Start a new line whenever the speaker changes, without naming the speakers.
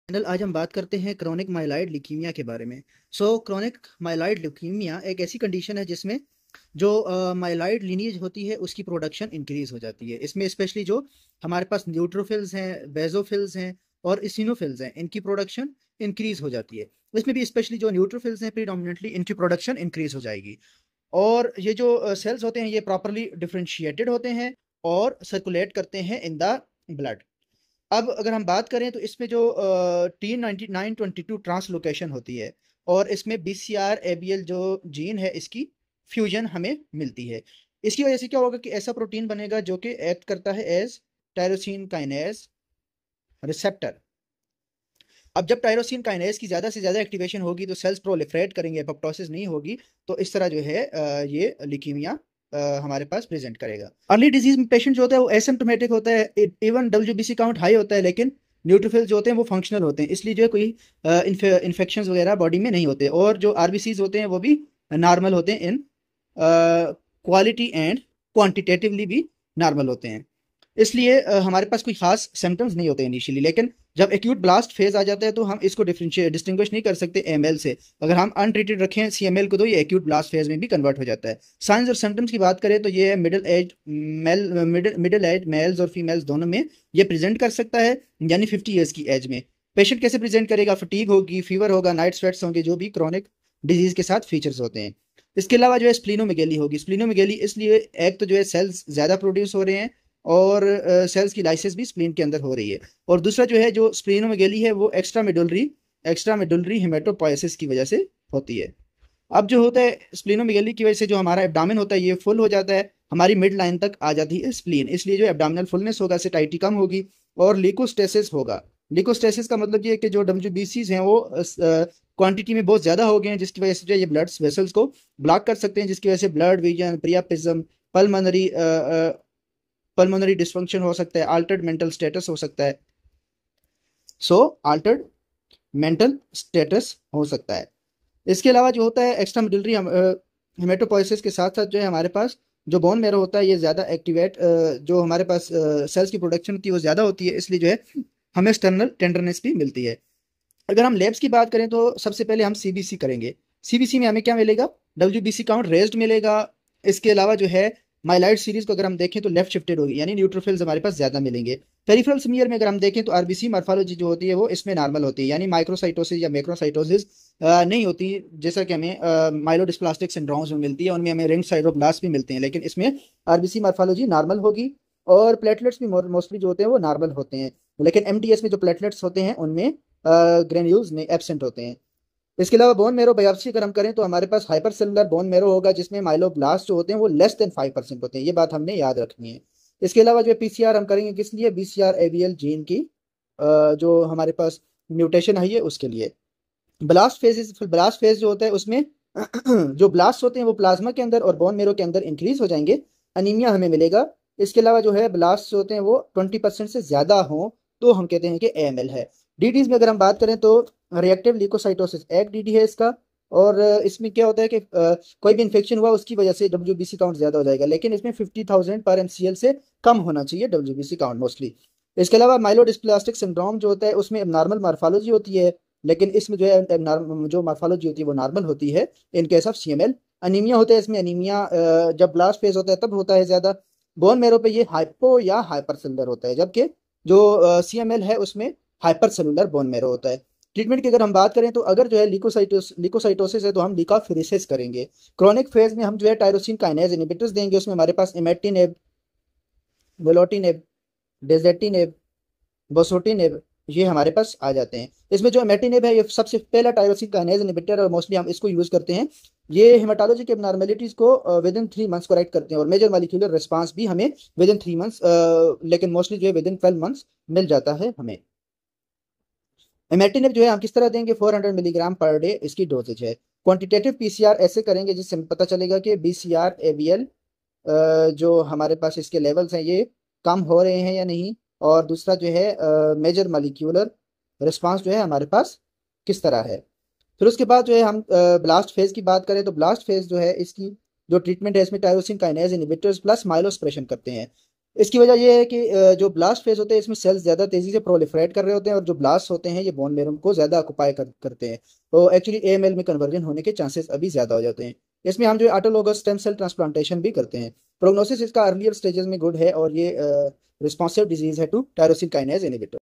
आज हम बात करते हैं क्रोनिक माइलॉइड ल्यूकीमिया के बारे में। क्रोनिक माइलॉइड ल्यूकीमिया एक ऐसी कंडीशन है जिसमें जो माइलॉइड लिनीज होती है उसकी प्रोडक्शन इंक्रीज हो जाती है। इसमें स्पेशली जो हमारे पास न्यूट्रोफिल्स हैं, बेजोफिल्स हैं और इसिनोफिल्स हैं, इनकी प्रोडक्शन इंक्रीज हो जाती है। इसमें भी स्पेशली जो न्यूट्रोफिल्स हैं प्रीडोमिनेटली इनकी प्रोडक्शन इंक्रीज हो जाएगी। और ये जो सेल्स होते हैं ये प्रॉपरली डिफरेंशिएटेड होते हैं और सर्कुलेट करते हैं इन द ब्लड। अब अगर हम बात करें तो इसमें जो T9922 ट्रांसलोकेशन होती है और इसमें BCR-ABL जो जीन है इसकी फ्यूजन हमें मिलती है। इसकी वजह से क्या होगा कि ऐसा प्रोटीन बनेगा जो कि एक्ट करता है एज टायरोसिन काइनेज रिसेप्टर। अब जब टायरोसिन काइनेज की ज़्यादा से ज़्यादा एक्टिवेशन होगी तो सेल्स प्रोलिफरेट करेंगे, एपोप्टोसिस नहीं होगी, तो इस तरह जो है ये ल्यूकीमिया हमारे पास प्रेजेंट करेगा। अर्ली डिजीज में पेशेंट जो होता है वो एसिम्प्टोमेटिक होता है, इवन WBC काउंट हाई होता है, लेकिन न्यूट्रोफिल्स जो होते हैं वो फंक्शनल होते हैं, इसलिए जो है कोई इन्फेक्शन वगैरह बॉडी में नहीं होते। और जो RBCs होते हैं वो भी नॉर्मल होते हैं, इन क्वालिटी एंड क्वांटिटेटिवली भी नॉर्मल होते हैं। इसलिए हमारे पास कोई खास सिम्टम्स नहीं होते इनिशियली, लेकिन जब एक्यूट ब्लास्ट फेज आ जाता है तो हम इसको डिस्टिंग्विश नहीं कर सकते AML से। अगर हम अनट्रीटेड रखें CML को तो ये एक्यूट ब्लास्ट फेज में भी कन्वर्ट हो जाता है। साइंस और सिम्टम्स की बात करें तो ये मिडिल एज मेल्स और फीमेल्स दोनों में ये प्रेजेंट कर सकता है, यानी 50 ईयर्स की एज में। पेशेंट कैसे प्रेजेंट करेगा? फटीग होगी, फीवर होगा, नाइट स्वेट्स होंगे, जो भी क्रॉनिक डिजीज के साथ फीचर्स होते हैं। इसके अलावा जो है स्प्लीनोमेगेली होगी। स्प्लीनोमेगेली इसलिए, एक तो जो है सेल्स ज़्यादा प्रोड्यूस हो रहे हैं और सेल्स की लाइसिस भी स्प्लीन के अंदर हो रही है, और दूसरा जो है जो स्प्लीनोमेगेली है वो एक्स्ट्रा मेडुलरी हेमेटोपोएसिस की वजह से होती है। अब जो होता है स्प्लीनोमेगेली की वजह से जो हमारा एब्डामिन होता है ये फुल हो जाता है, हमारी मिड लाइन तक आ जाती है स्प्लीन, इसलिए जो एब्डामिनल फुलनेस होगा, सेटाइटी कम होगी और लिकोस्टेसिस होगा। लिकोस्टेसिस का मतलब ये है कि जो WBCs हैं वो क्वांटिटी में बहुत ज़्यादा हो गए हैं, जिसकी वजह से जो ये ब्लड वेसल्स को ब्लॉक कर सकते हैं, जिसकी वजह से blood vision, priapism, pulmonary pulmonary dysfunction हो सकता है, अल्टर्ड मेंटल स्टेटस हो सकता है। अल्टर्ड मेंटल स्टेटस हो सकता है। इसके अलावा जो होता है एक्स्ट्रा मेडुलरी हेमेटोपोइसिस के साथ साथ जो है हमारे पास जो बोन मैरो होता है ये ज़्यादा एक्टिवेट, जो हमारे पास सेल्स की प्रोडक्शन होती है वो ज़्यादा होती है, इसलिए जो है हमें एक्सटर्नल टेंडरनेस भी मिलती है। अगर हम लेब्स की बात करें तो सबसे पहले हम CBC करेंगे। CBC में हमें क्या मिलेगा? WBC काउंट रेज्ड मिलेगा। इसके अलावा जो है माइलॉइड सीरीज को अगर हम देखें तो लेफ्ट शिफ्टेड होगी, यानी न्यूट्रोफिल्स हमारे पास ज्यादा मिलेंगे। पेरिफेरल स्मीयर में अगर हम देखें तो RBC मॉर्फोलॉजी जो होती है वो इसमें नॉर्मल होती है, यानी माइक्रोसाइटोसिस या मैक्रोसाइटोसिस नहीं होती, जैसा कि हमें माइलोडिस्प्लास्टिक सिंड्रोम्स में मिलती है, उनमें हमें रिंग साइटोब्लास्ट भी मिलते हैं, लेकिन इसमें RBC मॉर्फोलॉजी नॉर्मल होगी। और प्लेटलेट्स भी मोस्टली जो होते हैं वो नॉर्मल होते हैं, लेकिन MTS में जो प्लेटलेट्स होते हैं उनमें ग्रेन्यूल्स में एब्सेंट होते हैं। इसके अलावा बोन मेरो बायोप्सी अगर हम करें तो हमारे पास हाइपर सेलुलर बोन मेरो होगा, जिसमें माइलोब्लास्ट जो होते हैं वो लेस देन 5% होते हैं, ये बात हमने याद रखनी है। इसके अलावा जो PCR हम करेंगे किस लिए? BCR-ABL जीन की जो हमारे पास म्यूटेशन है ये उसके लिए। ब्लास्ट फेज जो होता है उसमें जो ब्लास्ट होते हैं वो प्लाज्मा के अंदर और बोन मेरो के अंदर इंक्रीज हो जाएंगे, अनीमिया हमें मिलेगा। इसके अलावा जो है ब्लास्ट जो होते हैं वो 20% से ज्यादा हों तो हम कहते हैं कि AML है। DDs में अगर हम बात करें तो रिएक्टिव ल्यूकोसाइटोसिस एक DD है इसका, और इसमें क्या होता है कि कोई भी इन्फेक्शन हुआ उसकी वजह से WBC काउंट ज्यादा हो जाएगा, लेकिन इसमें 50,000 पर MCL से कम होना चाहिए WBC काउंट मोस्टली। इसके अलावा माइलोडिस्प्लास्टिक सिंड्रोम जो होता है उसमें नॉर्मल मॉर्फोलॉजी होती है, लेकिन इसमें जो है जो मॉर्फोलॉजी होती है वो नॉर्मल होती है in case of CML। Anaemia होता है, इसमें अनीमिया जब ब्लास्ट फेज होता है तब होता है ज्यादा। बोन मेरो पे ये हाइपो या हाइपर सेलुलर होता है, जबकि जो CML है उसमें हाइपर सेलुलर बोन मेरो होता है। ट्रीटमेंट की अगर हम बात करें तो अगर जो है लिकोसाइटोसिस है तो हम लिकाफिलिसिस करेंगे। क्रोनिक फेज में हम जो है टायरोसिन काइनेज इनहिबिटर्स देंगे, उसमें हमारे पास इमेटिनिब, वेलोटिनिब, डेजेटिनिब, बोसोटिनिब ये हमारे पास आ जाते हैं। इसमें जो इमेटिनिब है ये सबसे पहला टायरोसिन काइनेज इनहिबिटर और मोस्टली हम इसको यूज करते हैं। ये हेमाटोलॉजी के एबनॉर्मेलिटीज को विद इन 3 मंथ्स करेक्ट करते हैं और मेजर मॉलिक्यूलर रिस्पांस भी हमें विद इन 3 मंथ्स, लेकिन मोस्टली जो है विद इन 12 मंथ्स मिल जाता है हमें। इमेटिनिब जो है हम किस तरह देंगे? 400 मिलीग्राम पर डे इसकी डोजेज है। क्वांटिटेटिव PCR ऐसे करेंगे जिससे हमें पता चलेगा कि BCR-ABL जो हमारे पास इसके लेवल्स हैं ये कम हो रहे हैं या नहीं, और दूसरा जो है मेजर मॉलिक्यूलर रिस्पांस जो है हमारे पास किस तरह है। फिर उसके बाद जो है हम ब्लास्ट फेज की बात करें तो ब्लास्ट फेज जो है इसकी जो ट्रीटमेंट है इसमें टायरोसिन काइनेज इनहिबिटर्स प्लस माइलोसप्रेशन करते हैं। इसकी वजह ये है कि जो ब्लास्ट फेज होते हैं इसमें सेल्स ज़्यादा तेज़ी से प्रोलिफरेट कर रहे होते हैं, और जो ब्लास्ट होते हैं ये बोन मेरो को ज़्यादा ऑक्युपाई करते हैं, तो एक्चुअली एएमएल में कन्वर्जन होने के चांसेस अभी ज़्यादा हो जाते हैं। इसमें हम जो ऑटोलोगस स्टेम सेल ट्रांसप्लांटेशन भी करते हैं। प्रोग्नोसिस इसका अर्लियर स्टेजेस में गुड है, और ये रिस्पॉन्सिव डिजीज है टू टायरोसिन काइनेज इनहिबिटर।